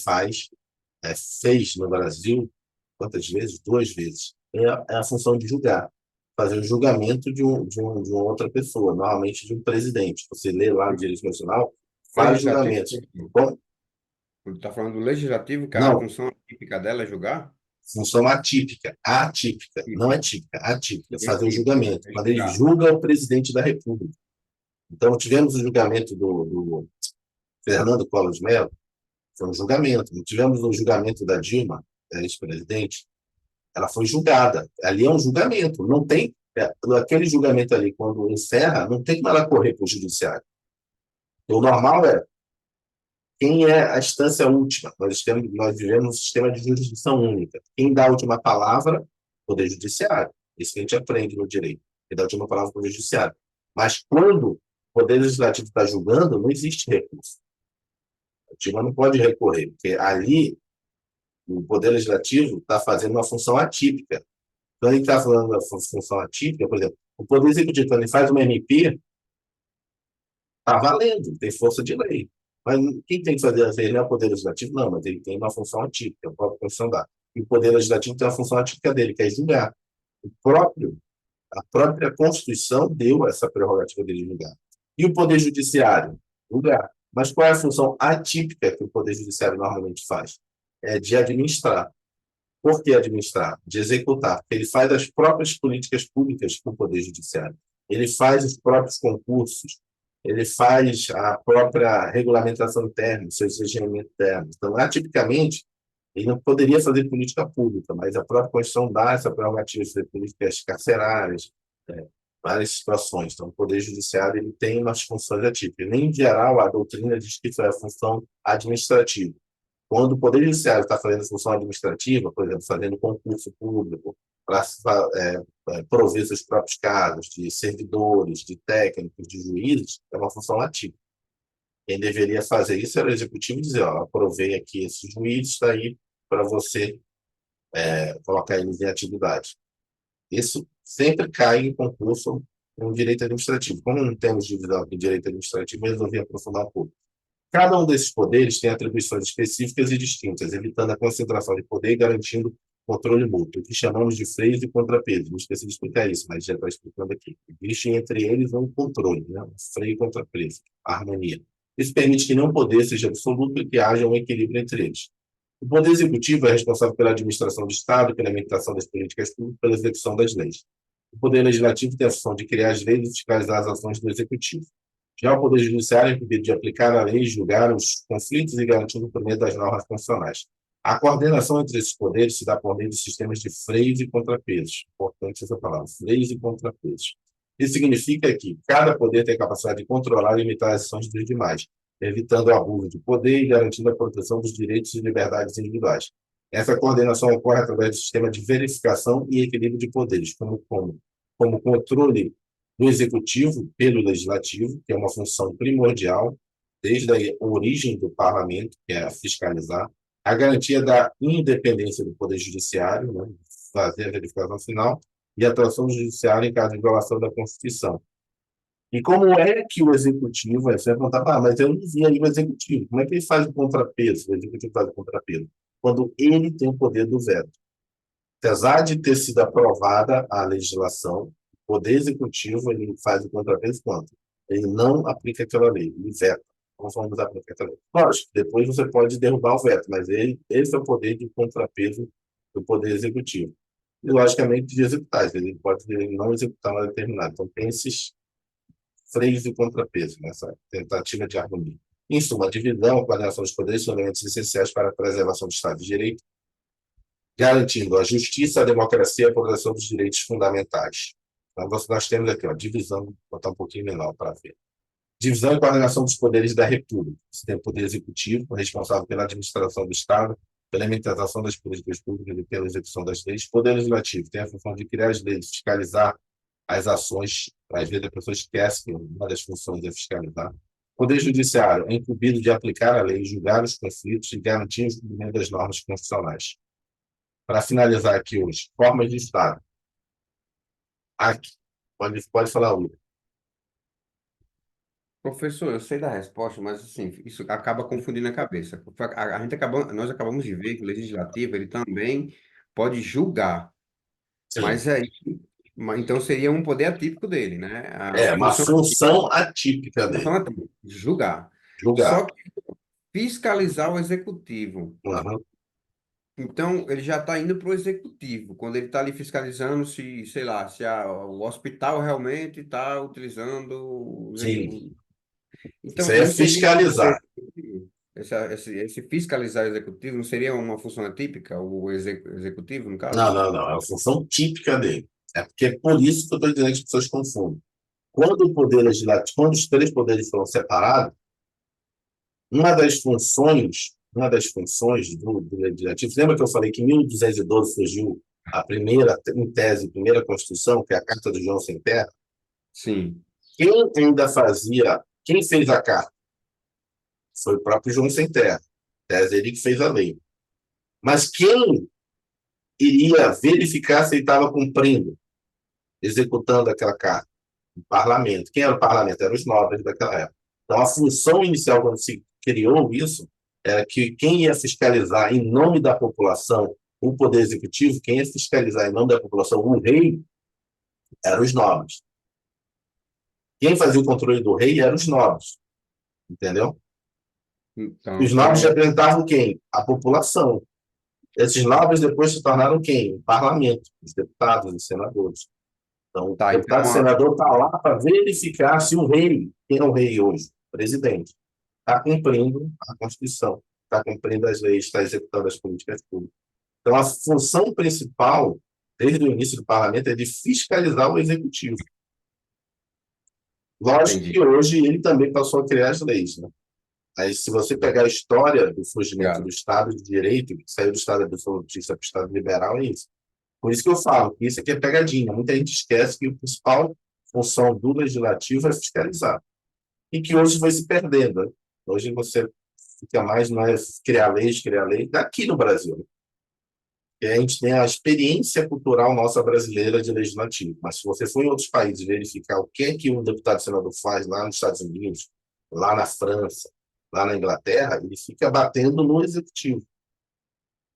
fez no Brasil, quantas vezes? 2 vezes. É a função de julgar, fazer o julgamento de uma outra pessoa, normalmente de um presidente. Você lê lá no Direito Nacional, faz Legislativo. julgamentos. Bom, Ele está falando do legislativo, que a não, função típica dela é julgar? função atípica, não é típica, atípica, fazer o Típico, julgamento, é quando ele julgar. julga o presidente da República. Então, tivemos o julgamento do Fernando Collor de Mello, foi um julgamento. Tivemos o julgamento da Dilma, ex-presidente, ela foi julgada. Ali é um julgamento. Não tem. Aquele julgamento ali, quando encerra, não tem como ela correr para o judiciário. O normal é quem é a instância última. Nós vivemos um sistema de jurisdição única. Quem dá a última palavra, o Poder Judiciário. Isso que a gente aprende no direito. Quem dá a última palavra, o Poder Judiciário. Mas quando o Poder Legislativo está julgando, não existe recurso. A Dilma não pode recorrer, porque ali o Poder Legislativo está fazendo uma função atípica. Quando ele está falando da função atípica, por exemplo, o Poder Executivo, quando ele faz uma MP, está valendo, tem força de lei. Mas quem tem que fazer as leis não é o Poder Legislativo, não, mas ele tem uma função atípica, a própria Constituição dá. E o Poder Legislativo tem uma função atípica dele, que é julgar. A própria Constituição deu essa prerrogativa dele de julgar. E o Poder Judiciário? Julgar. Mas qual é a função atípica que o Poder Judiciário normalmente faz? É de administrar. Por que administrar? De executar. Ele faz as próprias políticas públicas com o Poder Judiciário. Ele faz os próprios concursos. Ele faz a própria regulamentação interna, seu regimento interno. Então, atipicamente, ele não poderia fazer política pública, mas a própria Constituição dá essa prerrogativa de fazer políticas carcerárias, várias situações. Então, o Poder Judiciário ele tem umas funções atípicas. Nem, em geral, a doutrina diz que isso é a função administrativa. Quando o Poder Judiciário está fazendo função administrativa, por exemplo, fazendo concurso público para prover seus próprios casos de servidores, de técnicos, de juízes, é uma função atípica. Quem deveria fazer isso era o executivo dizer, ó, aprovei aqui esses juízes, está aí para você colocar eles em atividade. Isso sempre cai em concurso no direito administrativo. Como não temos divisão em direito administrativo, eu resolvi aprofundar um pouco. Cada um desses poderes tem atribuições específicas e distintas, evitando a concentração de poder e garantindo controle mútuo, o que chamamos de freios e contrapesos. Não esqueci de explicar isso, mas já está explicando aqui. Existe entre eles um controle, né? Um freio e contrapeso, a harmonia. Isso permite que nenhum poder seja absoluto e que haja um equilíbrio entre eles. O Poder Executivo é responsável pela administração do Estado, pela implementação das políticas públicas, pela execução das leis. O Poder Legislativo tem a função de criar as leis e fiscalizar as ações do Executivo. Já o Poder Judiciário é incumbido de aplicar a lei, julgar os conflitos e garantir o cumprimento das normas constitucionais. A coordenação entre esses poderes se dá por meio de sistemas de freios e contrapesos. Importante essa palavra, freios e contrapesos. Isso significa que cada poder tem a capacidade de controlar e limitar as ações dos demais, evitando o abuso de poder e garantindo a proteção dos direitos e liberdades individuais. Essa coordenação ocorre através do sistema de verificação e equilíbrio de poderes, como controle do executivo pelo legislativo, que é uma função primordial desde a origem do parlamento, que é fiscalizar, a garantia da independência do poder judiciário, né, fazer a verificação final, e a atuação do judiciário em caso de violação da Constituição. E como é que o executivo, aí você vai perguntar, mas eu não vi aí o executivo, como é que ele faz o contrapeso? O executivo faz o contrapeso quando ele tem o poder do veto. Apesar de ter sido aprovada a legislação, o poder executivo ele faz o contrapeso quando ele não aplica aquela lei, ele veta. Não vamos aplicar aquela lei. Lógico, depois você pode derrubar o veto, mas esse é o poder de contrapeso do poder executivo. E, logicamente, de executar, ele pode não executar uma determinada. Então, tem esses freios e contrapeso nessa tentativa de harmonia. Em suma, a divisão, a coordenação dos poderes são elementos essenciais para a preservação do Estado de Direito, garantindo a justiça, a democracia e a proteção dos direitos fundamentais. Então, nós temos aqui, divisão, vou botar um pouquinho menor para ver. Divisão e coordenação dos poderes da República. Você tem o poder executivo, responsável pela administração do Estado, pela implementação das políticas públicas e pela execução das leis. O poder legislativo tem a função de criar as leis, fiscalizar as ações. Às vezes a pessoa esquece que uma das funções é fiscalizar. O poder judiciário é incumbido de aplicar a lei, julgar os conflitos e garantir o cumprimento das normas constitucionais. Para finalizar aqui hoje, formas de Estado. Aqui, pode falar, Will. Professor, eu sei da resposta, mas assim, isso acaba confundindo a cabeça. Nós acabamos de ver que o legislativo ele também pode julgar, Sim. mas então seria um poder atípico dele, né? A É uma função, função atípica função dele, atípica, julgar. julgar. Só que fiscalizar o executivo. Uhum. Então, ele já está indo para o executivo, quando ele está ali fiscalizando se, sei lá, se o hospital realmente está utilizando. Sim, isso Então, aí é não seria um fiscalizar. poder executivo? Esse fiscalizar o executivo não seria uma função atípica, o executivo, no Não, caso? não, não. É a função típica dele. É porque é por isso que eu estou dizendo que as pessoas confundem. Quando o poder legislativo, quando os três poderes foram separados, uma das funções do legislativo, lembra que eu falei que em 1212 surgiu a primeira, em tese, a primeira Constituição, que é a Carta do João Sem Terra? Sim, Quem fez a carta? Foi o próprio João Sem Terra. Tese ele que fez a lei. Mas quem iria verificar se ele estava cumprindo, executando aquela carta? O parlamento. Quem era o parlamento? Eram os nobres daquela época. Então, a função inicial, quando se criou isso, era que quem ia fiscalizar em nome da população o poder executivo, quem ia fiscalizar em nome da população o rei, eram os nobres. Quem fazia o controle do rei eram os nobres. Entendeu? então Os nobres seria. representavam quem? A população. Esses nobres depois se tornaram quem? O parlamento, os deputados, os senadores. Então, o Tá, deputado e senador está lá para verificar se o rei, quem é o rei hoje? O presidente, está cumprindo a Constituição, está cumprindo as leis, está executando as políticas públicas. Então, a função principal, desde o início do parlamento, é de fiscalizar o executivo. Lógico Entendi. que hoje ele também passou a criar as leis, né? Aí, se você pegar a história do surgimento do Obrigado. Estado de Direito, que saiu do Estado absolutista para o Estado liberal, é isso. Por isso que eu falo que isso aqui é pegadinha. Muita gente esquece que a principal função do legislativo é fiscalizar. E que hoje vai se perdendo, né? Hoje você fica mais, não é criar leis, daqui no Brasil. E a gente tem a experiência cultural nossa brasileira de legislativo. Mas se você for em outros países verificar o que é que um deputado e senador faz lá nos Estados Unidos, lá na França, lá na Inglaterra, ele fica batendo no executivo.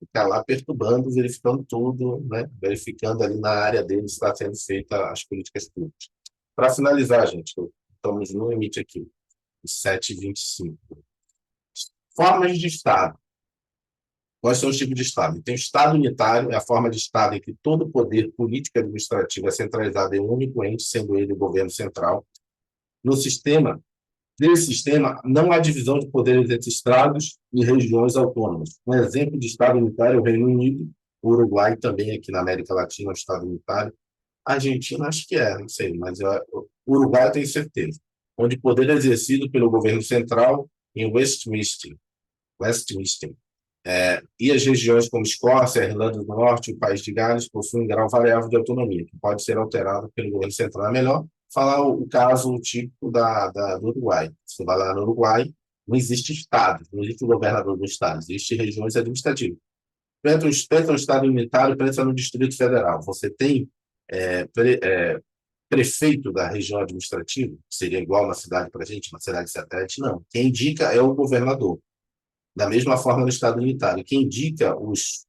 Fica lá perturbando, verificando tudo, né? Verificando ali na área dele se está sendo feita as políticas públicas. Para finalizar, gente, estamos no limite aqui. 7:25. Formas de Estado. Quais são os tipos de Estado? Tem o Estado unitário, é a forma de Estado em que todo o poder político e administrativo é centralizado em um único ente, sendo ele o governo central. Nesse sistema, não há divisão de poderes entre estados e regiões autônomas. Um exemplo de Estado unitário é o Reino Unido, o Uruguai também aqui na América Latina é um Estado unitário. A Argentina, acho que não sei, mas o Uruguai eu tenho certeza, onde o poder é exercido pelo governo central em Westminster. E as regiões como Escócia, Irlanda do Norte e o País de Gales possuem grau variável de autonomia, que pode ser alterado pelo governo central. É melhor falar o caso típico do Uruguai. Você vai lá no Uruguai, não existe estado, não existe governador do estado, existe regiões administrativas. Pensa um estado unitário, pensa no Distrito Federal. Você tem prefeito da região administrativa, que seria igual uma cidade para a gente, uma cidade satélite, não. Quem indica é o governador. Da mesma forma no Estado unitário. Quem indica os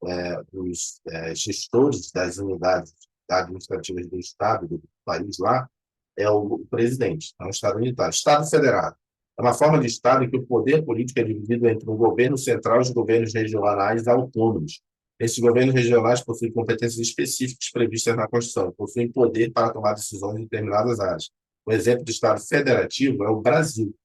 gestores das unidades administrativas do Estado, do país lá, é o presidente, é um Estado unitário. Estado federado é uma forma de Estado em que o poder político é dividido entre o governo central e os governos regionais autônomos. Esses governos regionais possuem competências específicas previstas na Constituição, possuem poder para tomar decisões em determinadas áreas. O exemplo de Estado federativo é o Brasil,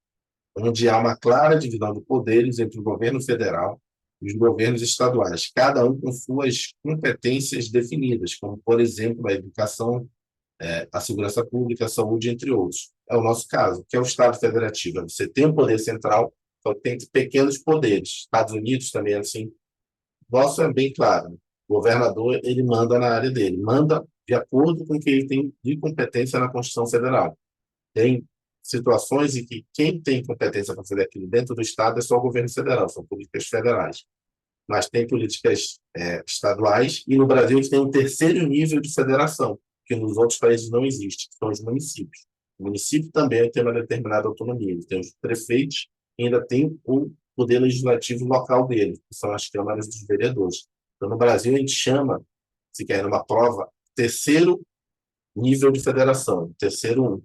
onde há uma clara divisão de poderes entre o governo federal e os governos estaduais, cada um com suas competências definidas, como, por exemplo, a educação, a segurança pública, a saúde, entre outros. É o nosso caso, que é o Estado federativo. Você tem um poder central, só tem pequenos poderes. Estados Unidos também é assim. Nosso é bem claro. O governador, ele manda na área dele, manda de acordo com o que ele tem de competência na Constituição Federal. Tem situações em que quem tem competência para fazer aquilo dentro do Estado é só o governo federal, são políticas federais. Mas tem políticas estaduais, e no Brasil a gente tem um terceiro nível de federação, que nos outros países não existe, que são os municípios. O município também tem uma determinada autonomia, ele tem os prefeitos e ainda tem o poder legislativo local dele, que são as câmaras dos vereadores. Então, no Brasil, a gente chama, se quer numa prova, terceiro nível de federação, terceiro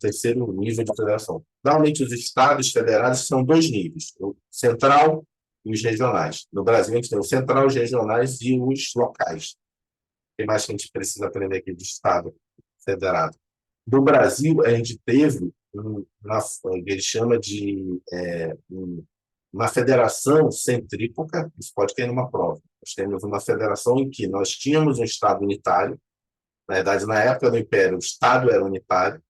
nível de federação. Normalmente, os estados federados são dois níveis, o central e os regionais. No Brasil, a gente tem o central, os regionais e os locais. O que mais que a gente precisa aprender aqui de estado federado? No Brasil, a gente teve ele chama de uma federação centrífuga, isso pode cair numa prova. Nós temos uma federação em que nós tínhamos um estado unitário. Na verdade, na época do Império, o Estado era unitário.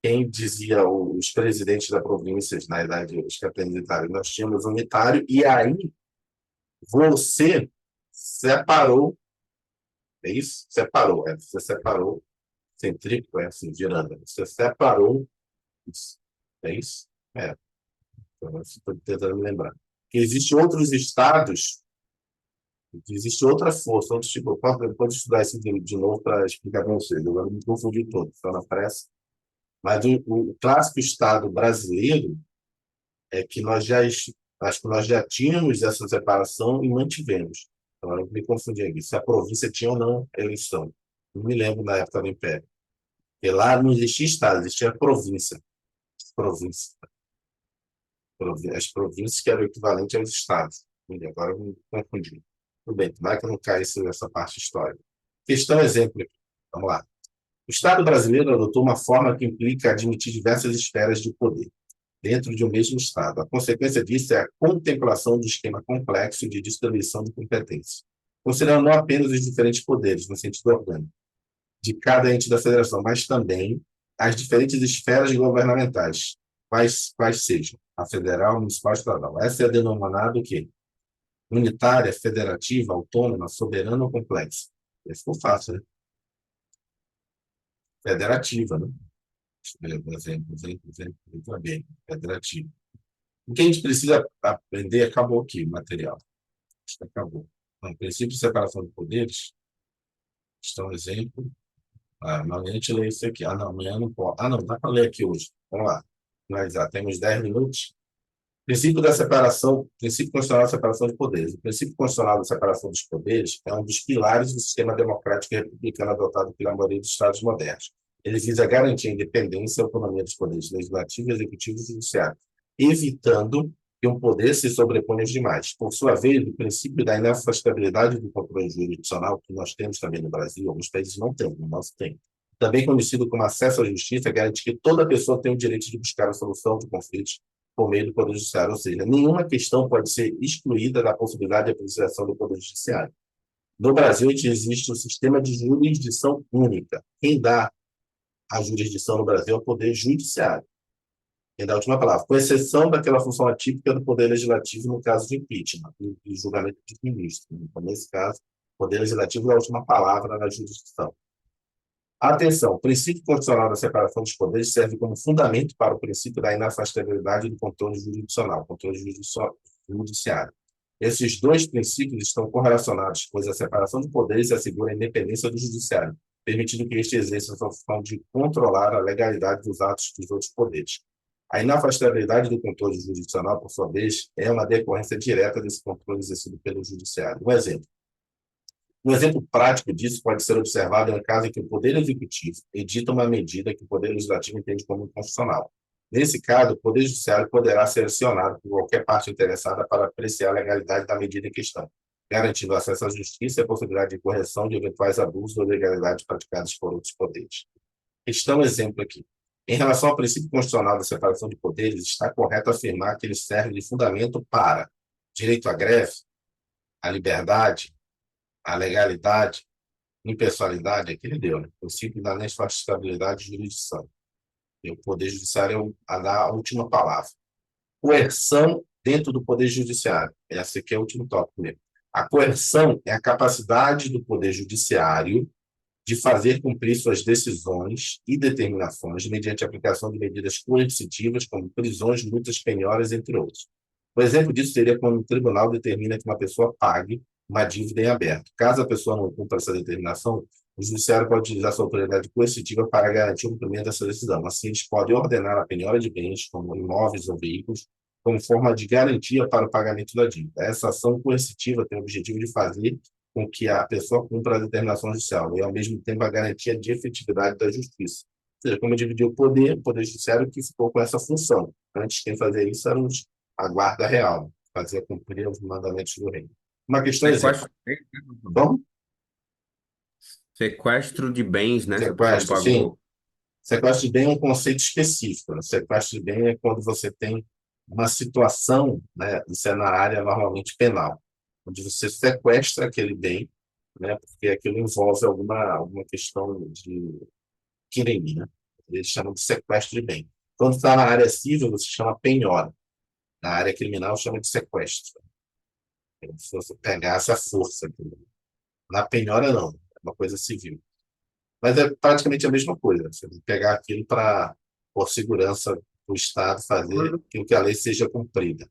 Quem dizia os presidentes da província, na verdade, os capitães unitários, nós tínhamos unitário, e aí você separou, é isso? Separou, você separou, centrífugo, assim, girando, você separou isso, é isso? Então, estou tentando me lembrar. Que existem outros estados, existe outra força, outro tipo. Eu posso depois estudar isso de novo para explicar para vocês. Agora me confundi todo, estou na pressa. Mas o clássico Estado brasileiro é que acho que nós já tínhamos essa separação e mantivemos. Agora eu me confundi aqui, se a província tinha ou não eleição. Não me lembro na época do Império. Porque lá não existia Estado, existia província. Província. As províncias que eram equivalentes aos Estados. Agora eu me confundi. Tudo bem, vai que eu não caísse nessa parte histórica. Questão exemplo aqui. Vamos lá. O Estado brasileiro adotou uma forma que implica admitir diversas esferas de poder dentro de um mesmo Estado. A consequência disso é a contemplação de esquema complexo de distribuição de competências, considerando não apenas os diferentes poderes, no sentido orgânico, de cada ente da federação, mas também as diferentes esferas governamentais, quais sejam a federal, municipal e estadual. Essa é denominada o quê? Unitária, federativa, autônoma, soberana ou complexa. Isso ficou fácil, né? Federativa, né? Exemplo, bem, federativa. O que a gente precisa aprender acabou aqui, o material. Acho que acabou. Então, princípio de separação de poderes, está um exemplo. Amanhã a gente lê isso aqui. Não, amanhã não pode. Não, dá para ler aqui hoje. Vamos lá. Finalizar. Temos 10 minutos. Princípio constitucional da separação de poderes. O princípio constitucional da separação dos poderes é um dos pilares do sistema democrático e republicano adotado pela maioria dos Estados modernos. Ele visa garantir a independência e a autonomia dos poderes legislativo, executivo e judiciário, evitando que um poder se sobreponha aos demais. Por sua vez, o princípio da inafastabilidade do controle jurisdicional, que nós temos também no Brasil, alguns países não têm, no nosso tem, também conhecido como acesso à justiça, garante que toda pessoa tem o direito de buscar a solução de conflitos por meio do Poder Judiciário, ou seja, nenhuma questão pode ser excluída da possibilidade de apreciação do Poder Judiciário. No Brasil, existe um sistema de jurisdição única. Quem dá a jurisdição no Brasil é o Poder Judiciário. Quem dá a última palavra, com exceção daquela função atípica do Poder Legislativo no caso de impeachment e julgamento de ministro. Então, nesse caso, o Poder Legislativo dá a última palavra na jurisdição. Atenção, o princípio constitucional da separação dos poderes serve como fundamento para o princípio da inafastabilidade do controle jurisdicional, controle judiciário. Esses dois princípios estão correlacionados, pois a separação de poderes assegura a independência do judiciário, permitindo que este exerça a sua função de controlar a legalidade dos atos dos outros poderes. A inafastabilidade do controle jurisdicional, por sua vez, é uma decorrência direta desse controle exercido pelo judiciário. Um exemplo prático disso pode ser observado em um caso em que o Poder Executivo edita uma medida que o Poder Legislativo entende como inconstitucional. Nesse caso, o Poder Judiciário poderá ser acionado por qualquer parte interessada para apreciar a legalidade da medida em questão, garantindo acesso à justiça e a possibilidade de correção de eventuais abusos ou ilegalidades praticados por outros poderes. Questão exemplo aqui. Em relação ao princípio constitucional da separação de poderes, está correto afirmar que ele serve de fundamento para direito à greve, à liberdade, à legalidade, impessoalidade, é que ele deu, né? O princípio da inafastabilidade de jurisdição. E o Poder Judiciário é a dar a última palavra. Coerção dentro do Poder Judiciário. Esse aqui é o último tópico mesmo. A coerção é a capacidade do Poder Judiciário de fazer cumprir suas decisões e determinações mediante a aplicação de medidas coercitivas, como prisões, multas, penhoras, entre outros. O exemplo disso seria quando o tribunal determina que uma pessoa pague uma dívida em aberto. Caso a pessoa não cumpra essa determinação, o judiciário pode utilizar sua autoridade coercitiva para garantir o cumprimento dessa decisão. Assim, eles podem ordenar a penhora de bens, como imóveis ou veículos, como forma de garantia para o pagamento da dívida. Essa ação coercitiva tem o objetivo de fazer com que a pessoa cumpra a determinação judicial e, ao mesmo tempo, a garantia de efetividade da justiça. Ou seja, como dividir o Poder Judiciário que ficou com essa função. Antes, quem fazia isso era a guarda real, fazia cumprir os mandamentos do rei. Uma questão é exemplo. Bom, Sequestro de bens, né? Se a pessoa não sequestro, sim. pagou. Sequestro de bem é um conceito específico, né? Sequestro de bem é quando você tem uma situação, né? Isso é na área normalmente penal, onde você sequestra aquele bem, né? Porque aquilo envolve alguma questão de crime, né? Eles chamam de sequestro de bem. Quando está na área civil, você chama penhora. Na área criminal, chama de sequestro. Se você pegasse a força. Na penhora, não. É uma coisa civil. Mas é praticamente a mesma coisa. Você tem que pegar aquilo para, por segurança do Estado, fazer com que a lei seja cumprida.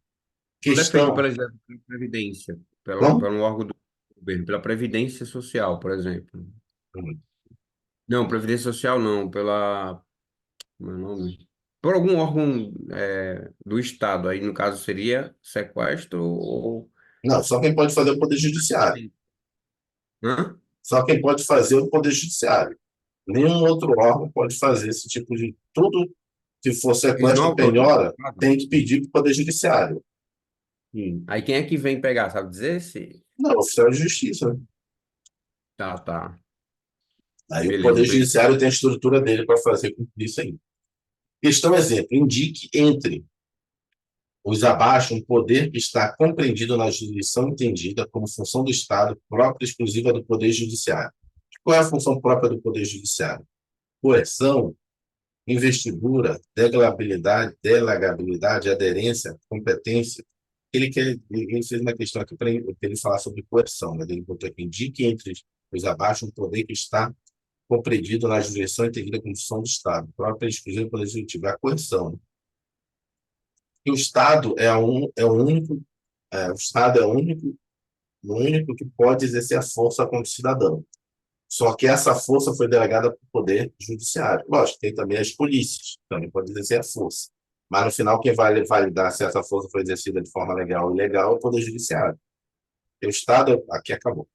Tudo é feito Questão. pela Previdência, Como? pelo órgão do governo, pela Previdência Social, por exemplo. Não, Previdência Social não, como é o nome? Por algum órgão do Estado. Aí, no caso, seria sequestro ou... Não, só quem pode fazer é o Poder Judiciário. Hã? Só quem pode fazer é o Poder Judiciário. Nenhum outro órgão pode fazer esse tipo de. Tudo que for Eles não sequestro e autorizam. penhora, tem que pedir para o Poder Judiciário. Aí quem é que vem pegar, sabe dizer? Se... Não, oficial de justiça. Tá, tá. Aí o Beleza, Poder beleza. Judiciário tem a estrutura dele para fazer cumprir isso aí. Questão exemplo: indique entre os abaixo um poder que está compreendido na jurisdição entendida como função do Estado própria e exclusiva do Poder Judiciário. Qual é a função própria do Poder Judiciário? Coerção, investidura, delegabilidade, aderência, competência. Ele fez uma questão aqui para ele falar sobre coerção, né? Ele botou aqui: indique entre os abaixo um poder que está compreendido na jurisdição entendida como função do Estado própria e exclusiva do Poder Executivo. A coerção, né? E o Estado é o único, o Estado é o único que pode exercer a força contra o cidadão. Só que essa força foi delegada para o Poder Judiciário. Lógico, tem também as polícias, que também pode exercer a força. Mas, no final, quem vai validar se essa força foi exercida de forma legal ou ilegal é o Poder Judiciário. E o Estado, aqui acabou.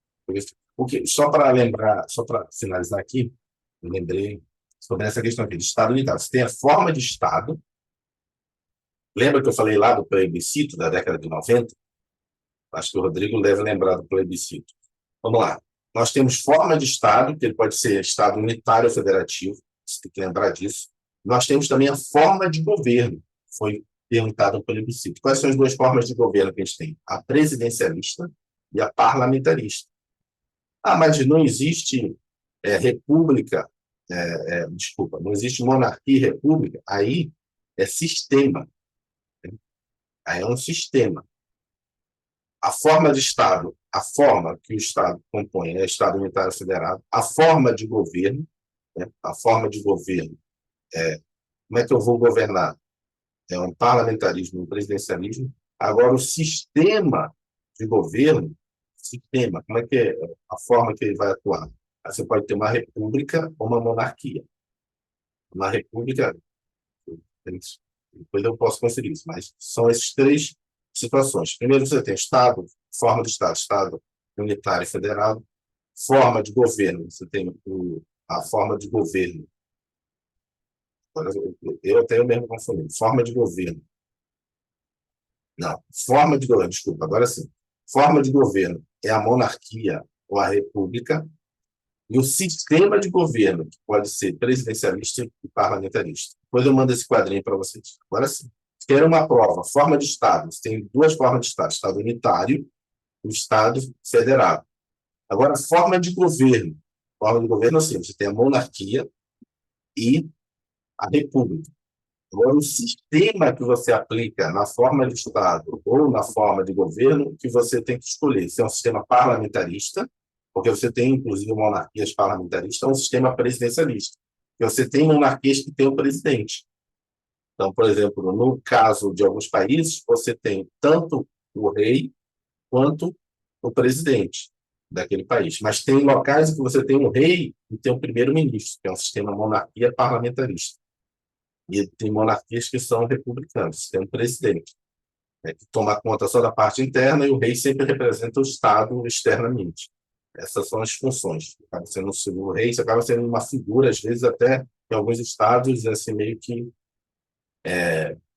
Só para lembrar, só para finalizar aqui, eu lembrei sobre essa questão aqui de Estado unitário. Você tem a forma de Estado Lembra que eu falei lá do plebiscito da década de 90? Acho que o Rodrigo deve lembrar do plebiscito. Vamos lá. Nós temos forma de Estado, que ele pode ser Estado unitário ou federativo, você tem que lembrar disso. Nós temos também a forma de governo, foi perguntado no plebiscito. Quais são as duas formas de governo que a gente tem? A presidencialista e a parlamentarista. Mas não existe república, desculpa, não existe monarquia e república, aí é sistema. Aí é um sistema. A forma de Estado, a forma que o Estado compõe é Estado unitário federado, a forma de governo, né? A forma de governo como é que eu vou governar? É um parlamentarismo, um presidencialismo. Agora, o sistema de governo, sistema, como é que é a forma que ele vai atuar? Aí você pode ter uma república ou uma monarquia. Uma república, depois eu posso conferir isso, mas são essas três situações. Primeiro, você tem Estado, forma de Estado, Estado unitário e federado, forma de governo, você tem a forma de governo. Eu tenho mesmo confundido. Forma de governo. Não, forma de governo, desculpa, agora sim. Forma de governo é a monarquia ou a república, e o sistema de governo, que pode ser presidencialista e parlamentarista. Depois eu mando esse quadrinho para vocês. Agora sim. Quer uma prova, forma de Estado. Você tem duas formas de Estado: Estado unitário e o Estado federado. Agora, forma de governo. Forma de governo, assim, você tem a monarquia e a república. Agora, o sistema que você aplica na forma de Estado ou na forma de governo, que você tem que escolher. Se é um sistema parlamentarista, porque você tem, inclusive, monarquias parlamentaristas, ou um sistema presidencialista. Porque você tem monarquias que têm o presidente. Então, por exemplo, no caso de alguns países, você tem tanto o rei quanto o presidente daquele país. Mas tem locais em que você tem um rei e tem um primeiro-ministro, que é um sistema monarquia parlamentarista. E tem monarquias que são republicanas, tem um presidente, que toma conta só da parte interna, e o rei sempre representa o Estado externamente. Essas são as funções. Acaba sendo o rei, você acaba sendo uma figura, às vezes até em alguns estados, assim, meio que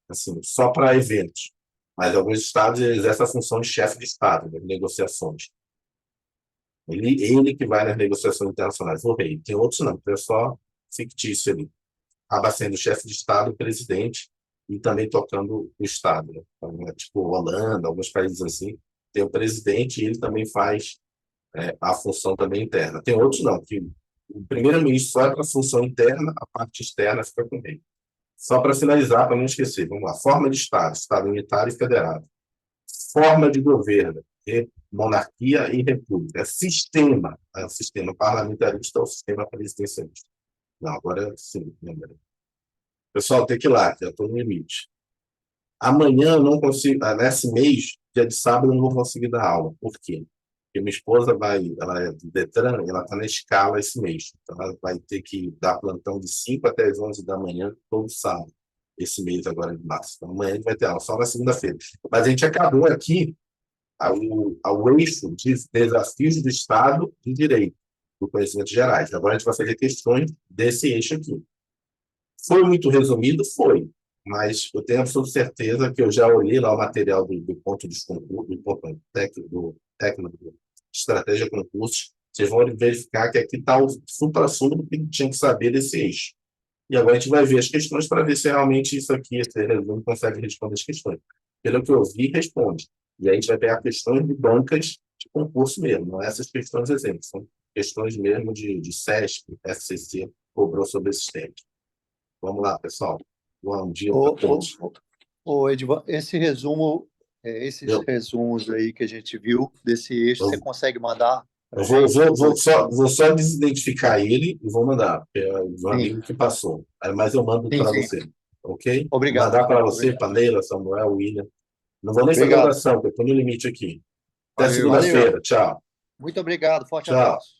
assim, só para eventos. Mas alguns estados exercem a função de chefe de Estado, das negociações. Ele que vai nas negociações internacionais, o rei. Tem outros não, é só fictício ali. Acaba sendo chefe de Estado, presidente, e também tocando o Estado. Né? Então, tipo Holanda, alguns países assim, tem o presidente e ele também faz a função também interna. Tem outros não, que o primeiro-ministro só é para a função interna, a parte externa fica com o rei. Só para finalizar, para não esquecer, vamos lá. Forma de Estado, Estado unitário e federado. Forma de governo, monarquia e república. Sistema, o sistema parlamentarista ou o sistema presidencialista. Não, agora sim, lembra. Pessoal, tem que ir lá, já estou no limite. Amanhã eu não consigo, nesse mês, dia de sábado, eu não vou conseguir dar aula. Por quê? Porque minha esposa ela é do Detran, e ela está na escala esse mês. Então, ela vai ter que dar plantão de 5 até as 11 da manhã, todo sábado, esse mês agora de março. Então, amanhã a gente vai ter aula, só na segunda-feira. Mas a gente acabou aqui ao eixo de desafios do Estado de Direito, do conhecimento gerais. Agora a gente vai fazer questões desse eixo aqui. Foi muito resumido? Foi. Mas eu tenho absoluta certeza que eu já olhei lá o material do ponto dos concursos, do ponto técnico, estratégia concursos, vocês vão verificar que aqui está o supra-sumo que tinha que saber desse eixo. E agora a gente vai ver as questões para ver se realmente isso aqui, esse resumo, consegue responder as questões. Pelo que eu vi, responde. E aí a gente vai pegar questões de bancas de concurso mesmo, não essas questões exemplos, são questões mesmo de SESC, FCC, cobrou sobre esses temas. Vamos lá, pessoal. Bom dia para todos. Edivan, esses resumos aí que a gente viu desse eixo, você consegue mandar? Eu vou só desidentificar ele e vou mandar, é o amigo que passou. Mas eu mando para você, ok? Obrigado. Vou mandar para você, para Leila, Samuel, William. Não vou nem fazer oração, porque eu estou no limite aqui. Até segunda-feira. Tchau. Muito obrigado. Forte Tchau. abraço.